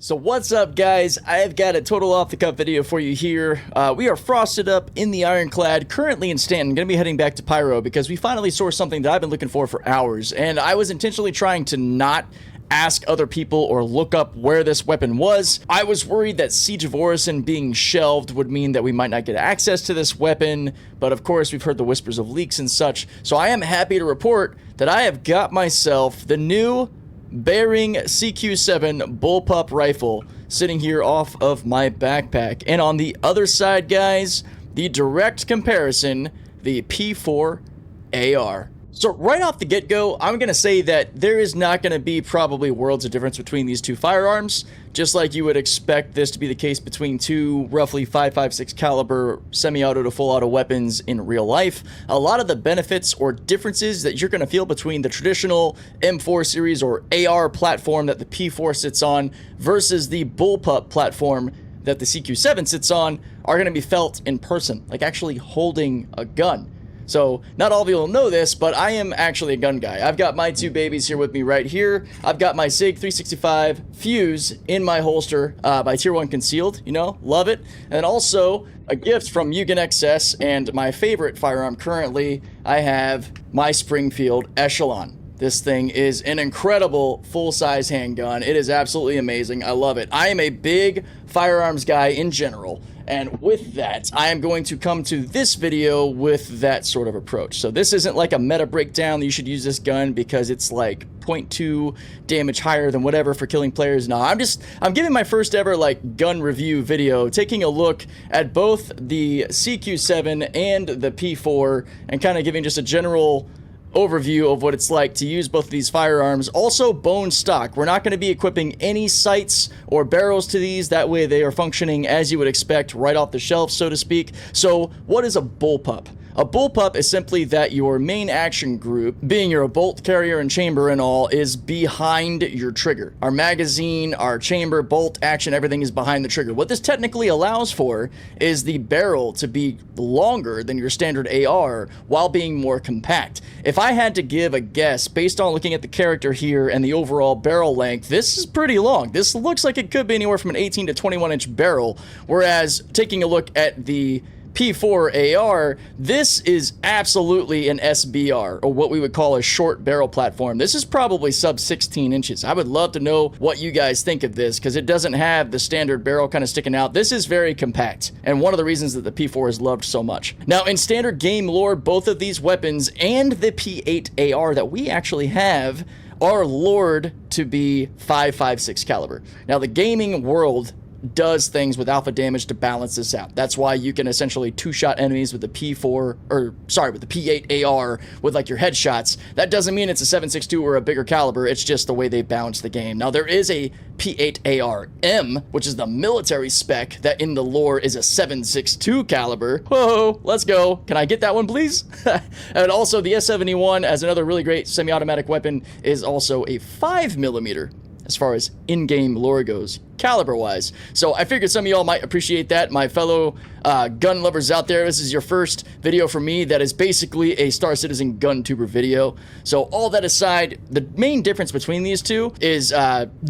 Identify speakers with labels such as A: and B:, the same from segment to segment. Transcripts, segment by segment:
A: So what's up, guys? I've got a total off-the-cuff video for you here. We are frosted up in the Ironclad, currently in Stanton. Going to be heading back to Pyro because we finally sourced something that I've been looking for hours. And I was intentionally trying to not ask other people or look up where this weapon was. I was worried that Siege of Orison being shelved would mean that we might not get access to this weapon, but of course we've heard the whispers of leaks and such. So I am happy to report that I have got myself the new Behring CQ7 Bullpup Rifle sitting here off of my backpack. And on the other side, guys, the direct comparison, the P4-AR. So right off the get-go, I'm going to say that there is not going to be probably worlds of difference between these two firearms, just like you would expect this to be the case between two roughly 5.56 caliber semi-auto to full-auto weapons in real life. A lot of the benefits or differences that you're going to feel between the traditional M4 series or AR platform that the P4 sits on versus the Bullpup platform that the CQ7 sits on are going to be felt in person, like actually holding a gun. So, not all of you will know this, but I am actually a gun guy. I've got my two babies here with me right here. I've got my SIG 365 Fuse in my holster by Tier 1 concealed, you know, love it. And also, a gift from Mugen XS, and my favorite firearm currently, I have my Springfield Echelon. This thing is an incredible full-size handgun. It is absolutely amazing. I love it. I am a big firearms guy in general. And with that, I am going to come to this video with that sort of approach. So this isn't like a meta breakdown that you should use this gun because it's like 0.2 damage higher than whatever for killing players. No, I'm giving my first ever like gun review video, taking a look at both the CQ7 and the P4 and kind of giving just a general overview of what it's like to use both of these firearms. Also bone stock. We're not going to be equipping any sights or barrels to these. That way they are functioning as you would expect right off the shelf, so to speak. So what is a bullpup? A bullpup is simply that your main action group, being your bolt carrier and chamber and all, is behind your trigger. Our magazine, our chamber, bolt, action, everything is behind the trigger. What this technically allows for is the barrel to be longer than your standard AR while being more compact. If I had to give a guess based on looking at the character here and the overall barrel length, this is pretty long. This looks like it could be anywhere from an 18 to 21 inch barrel, whereas taking a look at the P4-AR, this is absolutely an SBR, or what we would call a short barrel platform. This is probably sub 16 inches. I would love to know what you guys think of this, because it doesn't have the standard barrel kind of sticking out. This is very compact, and one of the reasons that the P4 is loved so much. Now, in standard game lore, both of these weapons and the P8-AR that we actually have are lored to be 5.56 caliber. Now, the gaming world does things with alpha damage to balance this out. That's why you can essentially two-shot enemies with the with the P8-AR with like your headshots. That doesn't mean it's a 7.62 or a bigger caliber. It's just the way they balance the game. Now there is a P8-AR-M, which is the military spec that in the lore is a 7.62 caliber. Whoa, let's go. Can I get that one, please? And also the S71 as another really great semi-automatic weapon is also a 5mm as far as in-game lore goes, caliber-wise. So I figured some of y'all might appreciate that. My fellow gun lovers out there, this is your first video from me that is basically a Star Citizen gun tuber video. So all that aside, the main difference between these two is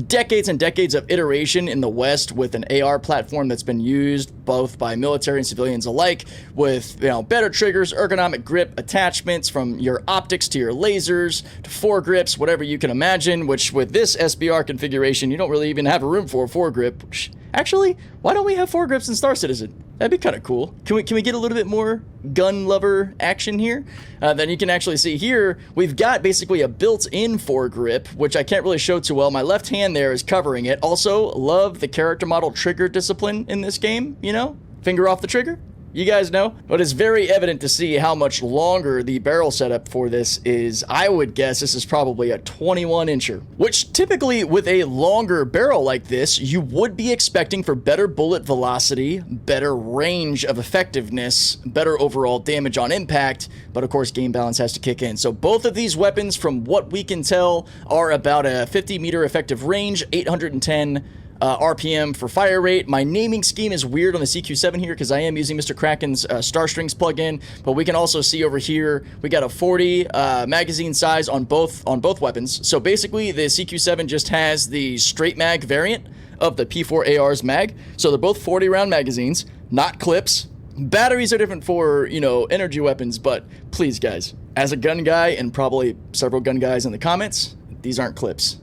A: decades and decades of iteration in the West with an AR platform that's been used both by military and civilians alike with, you know, better triggers, ergonomic grip, attachments from your optics to your lasers to foregrips, whatever you can imagine, which with this SBR configuration, you don't really even have a room for a foregrip. Actually, why don't we have foregrips in Star Citizen? That'd be kind of cool. Can we get a little bit more gun lover action here? Then you can actually see here, we've got basically a built-in foregrip, which I can't really show too well. My left hand there is covering it. Also, love the character model trigger discipline in this game, you know? Finger off the trigger. You guys know, but it's very evident to see how much longer the barrel setup for this is. I would guess this is probably a 21 incher, which typically with a longer barrel like this, you would be expecting for better bullet velocity, better range of effectiveness, better overall damage on impact, but of course game balance has to kick in. So both of these weapons, from what we can tell, are about a 50-meter effective range, 810 RPM for fire rate. My naming scheme is weird on the CQ7 here because I am using Mr. Kraken's Star Strings plugin, but we can also see over here we got a 40 magazine size on both weapons. So basically the CQ7 just has the straight mag variant of the P4-AR's mag. So they're both 40 round magazines, not clips. Batteries are different for, you know, energy weapons, but please guys, as a gun guy and probably several gun guys in the comments, these aren't clips.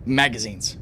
A: Magazines.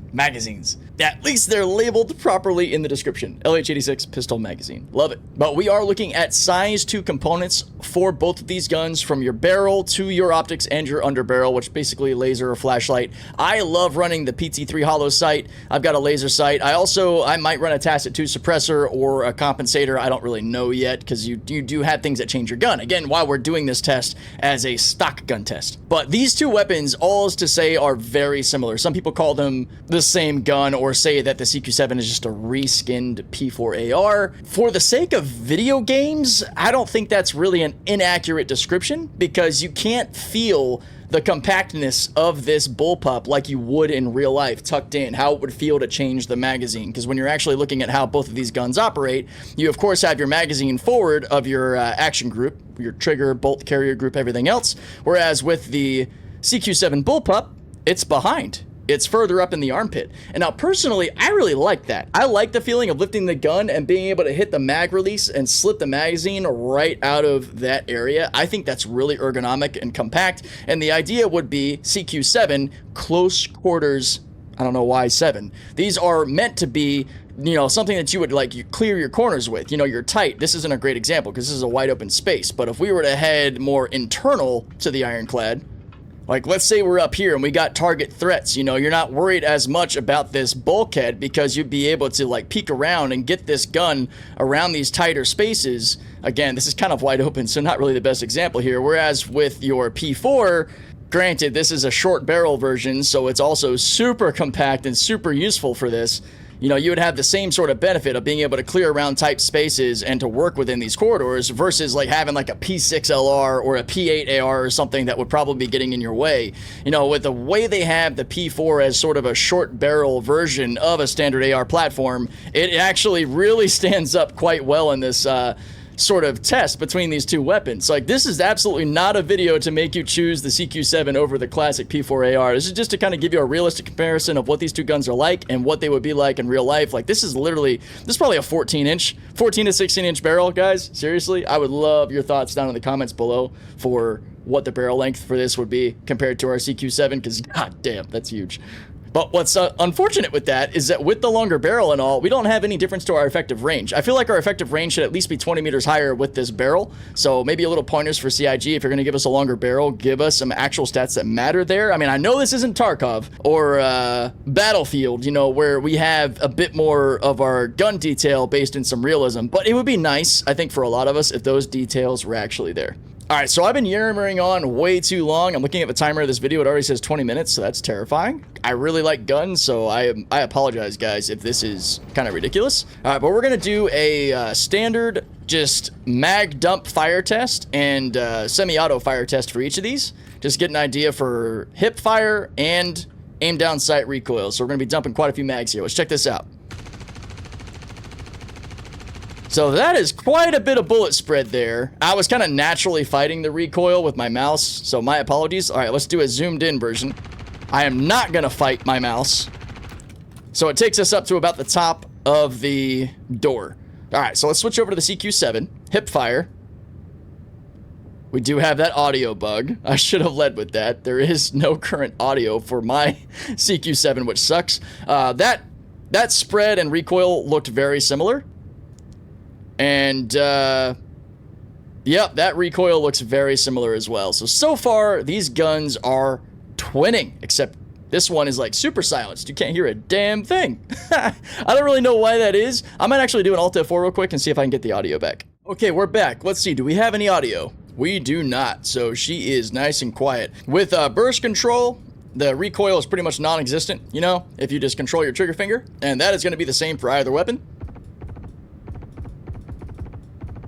A: At least they're labeled properly in the description. LH86 pistol magazine. Love it. But we are looking at size 2 components for both of these guns, from your barrel to your optics and your underbarrel, which basically laser or flashlight. I love running the PT3 hollow sight. I've got a laser sight. I might run a Tacet 2 suppressor or a compensator. I don't really know yet, because you do have things that change your gun. Again, while we're doing this test as a stock gun test. But these two weapons, all is to say, are very similar. Some people call them the same gun, or say that the CQ7 is just a reskinned P4-AR. For the sake of video games, I don't think that's really an inaccurate description, because you can't feel the compactness of this bullpup like you would in real life, tucked in, how it would feel to change the magazine. Because when you're actually looking at how both of these guns operate, you of course have your magazine forward of your action group, your trigger, bolt carrier group, everything else. Whereas with the CQ7 Bullpup, it's behind. It's further up in the armpit. And now personally, I really like that. I like the feeling of lifting the gun and being able to hit the mag release and slip the magazine right out of that area. I think that's really ergonomic and compact. And the idea would be CQ7 close quarters, I don't know why 7. These are meant to be, you know, something that you would like, you clear your corners with. You know, you're tight. This isn't a great example because this is a wide open space. But if we were to head more internal to the ironclad, like let's say we're up here and we got target threats, you know, you're not worried as much about this bulkhead because you'd be able to like peek around and get this gun around these tighter spaces. Again, this is kind of wide open, so not really the best example here. Whereas with your P4, granted, this is a short barrel version, so it's also super compact and super useful for this. You know, you would have the same sort of benefit of being able to clear around tight spaces and to work within these corridors versus like having like a P6LR or a P8AR or something that would probably be getting in your way. You know, with the way they have the P4 as sort of a short barrel version of a standard AR platform, it actually really stands up quite well in this sort of test between these two weapons. Like, this is absolutely not a video to make you choose the CQ7 over the classic P4-AR. This is just to kind of give you a realistic comparison of what these two guns are like and what they would be like in real life. Like, this is probably a 14 to 16-inch barrel, guys. Seriously, I would love your thoughts down in the comments below for what the barrel length for this would be compared to our CQ7, because god damn, that's huge. But what's unfortunate with that is that with the longer barrel and all, we don't have any difference to our effective range. I feel like our effective range should at least be 20 meters higher with this barrel. So maybe a little pointers for CIG. If you're going to give us a longer barrel, give us some actual stats that matter there. I mean, I know this isn't Tarkov or Battlefield, you know, where we have a bit more of our gun detail based in some realism. But it would be nice, I think, for a lot of us if those details were actually there. All right, so I've been yammering on way too long. I'm looking at the timer of this video. It already says 20 minutes, so that's terrifying. I really like guns, so I apologize, guys, if this is kind of ridiculous. All right, but we're going to do a standard just mag dump fire test and semi-auto fire test for each of these. Just get an idea for hip fire and aim down sight recoil. So we're going to be dumping quite a few mags here. Let's check this out. So that is quite a bit of bullet spread there. I was kind of naturally fighting the recoil with my mouse, so my apologies. All right, let's do a zoomed in version. I am not going to fight my mouse. So it takes us up to about the top of the door. All right, so let's switch over to the CQ7. Hip fire. We do have that audio bug. I should have led with that. There is no current audio for my CQ7, which sucks. That spread and recoil looked very similar. And, yep, that recoil looks very similar as well. So far, these guns are twinning, except this one is, like, super silenced. You can't hear a damn thing. I don't really know why that is. I might actually do an Alt F4 real quick and see if I can get the audio back. Okay, we're back. Let's see. Do we have any audio? We do not. So she is nice and quiet. With burst control, the recoil is pretty much non-existent, you know, if you just control your trigger finger. And that is going to be the same for either weapon.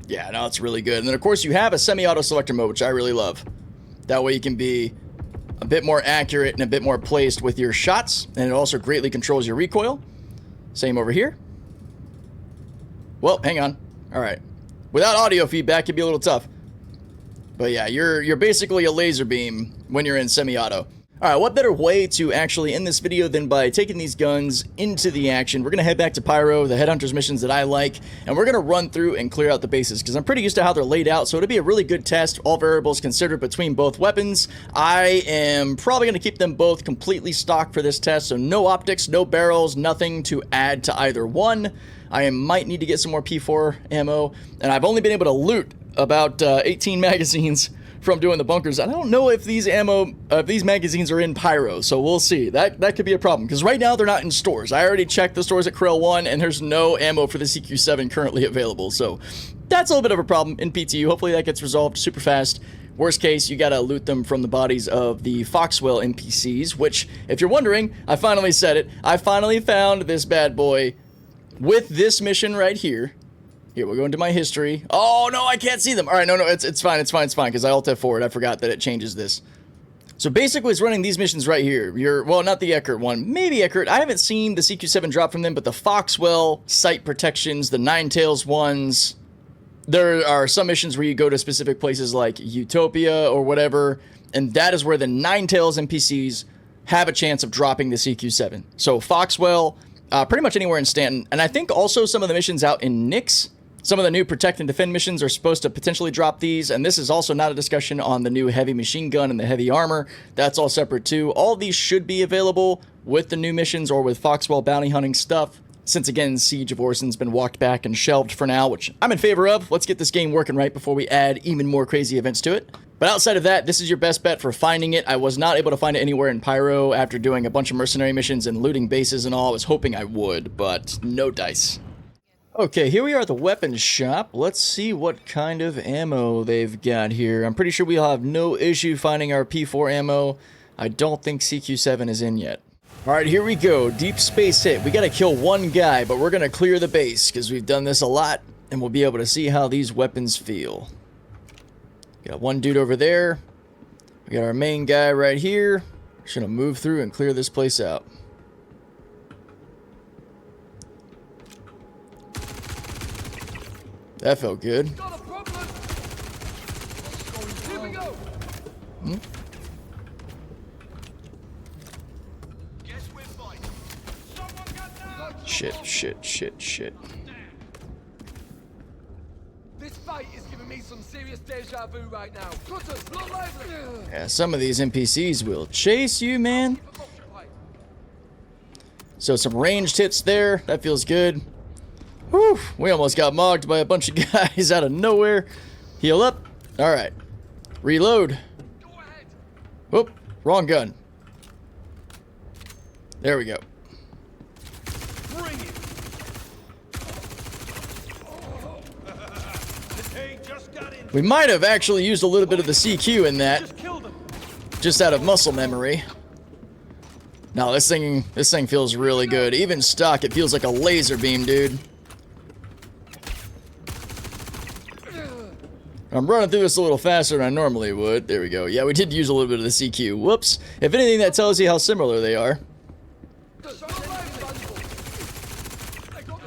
A: Yeah, no, it's really good. And then, of course, you have a semi-auto selector mode, which I really love. That way you can be a bit more accurate and a bit more placed with your shots. And it also greatly controls your recoil. Same over here. Well, hang on. All right. Without audio feedback, it'd be a little tough. But yeah, you're basically a laser beam when you're in semi-auto. Alright, what better way to actually end this video than by taking these guns into the action. We're going to head back to Pyro, the Headhunters missions that I like, and we're going to run through and clear out the bases, because I'm pretty used to how they're laid out, so it'll be a really good test, all variables considered between both weapons. I am probably going to keep them both completely stocked for this test, so no optics, no barrels, nothing to add to either one. I might need to get some more P4 ammo, and I've only been able to loot about 18 magazines from doing the bunkers. I don't know if these magazines are in Pyro, so we'll see. That could be a problem, because right now they're not in stores. I already checked the stores at Corel 1, and there's no ammo for the CQ7 currently available, so that's a little bit of a problem in PTU. Hopefully that gets resolved super fast. Worst case, you gotta loot them from the bodies of the Foxwell NPCs, which, if you're wondering, I finally said it. I finally found this bad boy with this mission right here. Here, we'll go into my history. Oh, no, I can't see them. All right, no, it's fine, because I alt F4'd. I forgot that it changes this. So basically, it's running these missions right here. Well, not the Eckert one. Maybe Eckert. I haven't seen the CQ7 drop from them, but the Foxwell sight protections, the Ninetales ones. There are some missions where you go to specific places like Utopia or whatever, and that is where the Ninetales NPCs have a chance of dropping the CQ7. So Foxwell, pretty much anywhere in Stanton, and I think also some of the missions out in Nix. Some of the new Protect and Defend missions are supposed to potentially drop these, and this is also not a discussion on the new heavy machine gun and the heavy armor. That's all separate too. All these should be available with the new missions or with Foxwell bounty hunting stuff. Since again, Siege of Orsan's been walked back and shelved for now, which I'm in favor of. Let's get this game working right before we add even more crazy events to it. But outside of that, this is your best bet for finding it. I was not able to find it anywhere in Pyro after doing a bunch of mercenary missions and looting bases and all. I was hoping I would, but no dice. Okay, here we are at the weapons shop. Let's see what kind of ammo they've got here. I'm pretty sure we'll have no issue finding our P4 ammo. I don't think CQ7 is in yet. Alright, here we go. Deep space hit. We gotta kill one guy, but we're gonna clear the base, because we've done this a lot, and we'll be able to see how these weapons feel. Got one dude over there. We got our main guy right here. Just gonna move through and clear this place out. That felt good. Hmm? Shit.
B: This fight is giving me some serious deja vu right now.
A: Yeah, some of these NPCs will chase you, man. So some ranged hits there. That feels good. Whew, we almost got mogged by a bunch of guys out of nowhere. Heal up. Alright. Reload. Whoop, wrong gun. There we go. We might have actually used a little bit of the CQ in that. Just out of muscle memory. No, this thing feels really good. Even stock, it feels like a laser beam, dude. I'm running through this a little faster than I normally would. There we go. Yeah, we did use a little bit of the CQ. Whoops. If anything, that tells you how similar they are.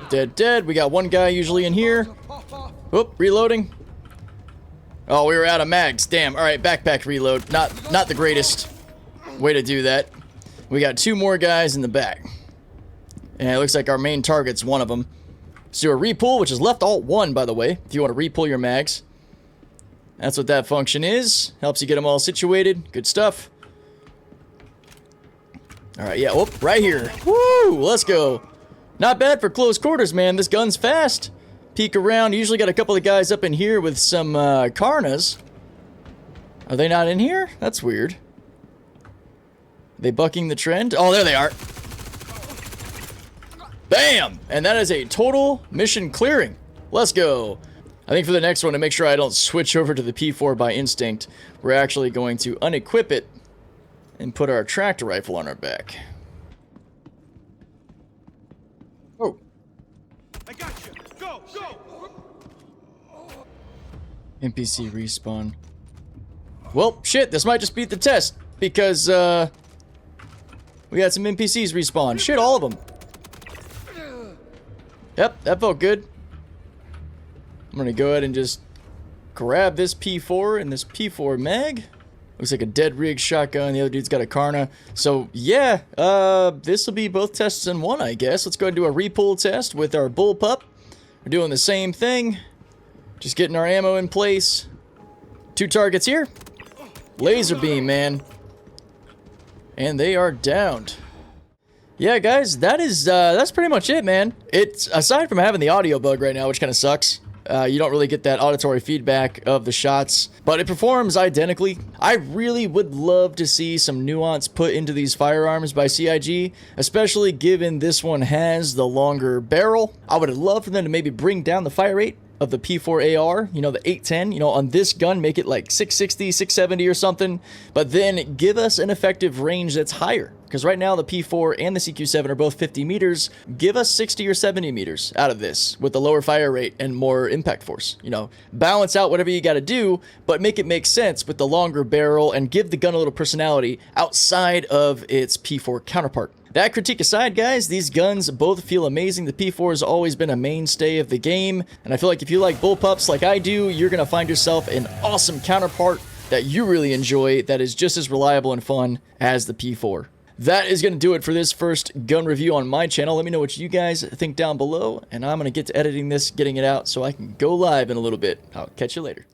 A: Dead. We got one guy usually in here. Whoop, reloading. Oh, we were out of mags. Damn. Alright, backpack reload. Not the greatest way to do that. We got two more guys in the back. And it looks like our main target's one of them. Let's do a repull, which is left alt 1, by the way, if you want to repull your mags. That's what that function is. Helps you get them all situated. Good stuff. Alright, yeah. Oh, right here. Woo! Let's go. Not bad for close quarters, man. This gun's fast. Peek around. Usually got a couple of guys up in here with some Karnas. Are they not in here? That's weird. Are they bucking the trend? Oh, there they are. Bam! And that is a total mission clearing. Let's go. I think for the next one, to make sure I don't switch over to the P4 by instinct, we're actually going to unequip it and put our tractor rifle on our back. Oh.
B: I got you. Go!
A: NPC respawn. Well, shit, this might just beat the test, because, we got some NPCs respawn. Shit, all of them. Yep, that felt good. I'm gonna go ahead and just grab this P4 and this P4 mag. Looks like a dead rig shotgun. The other dude's got a Karna. So, yeah, this will be both tests in one, I guess. Let's go ahead and do a repull test with our Bullpup. We're doing the same thing. Just getting our ammo in place. 2 targets here. Laser beam, man. And they are downed. Yeah, guys, that's pretty much it, man. It's, aside from having the audio bug right now, which kind of sucks. You don't really get that auditory feedback of the shots, but it performs identically. I really would love to see some nuance put into these firearms by CIG, especially given this one has the longer barrel. I would love for them to maybe bring down the fire rate of the P4-AR, you know, the 810, you know, on this gun, make it like 660, 670 or something, but then give us an effective range that's higher. Because right now the P4 and the CQ7 are both 50 meters. Give us 60 or 70 meters out of this with the lower fire rate and more impact force. You know, balance out whatever you got to do, but make it make sense with the longer barrel and give the gun a little personality outside of its P4 counterpart. That critique aside, guys, these guns both feel amazing. The P4 has always been a mainstay of the game, and I feel like if you like bullpups like I do, you're going to find yourself an awesome counterpart that you really enjoy that is just as reliable and fun as the P4. That is going to do it for this first gun review on my channel. Let me know what you guys think down below, and I'm going to get to editing this, getting it out, so I can go live in a little bit. I'll catch you later.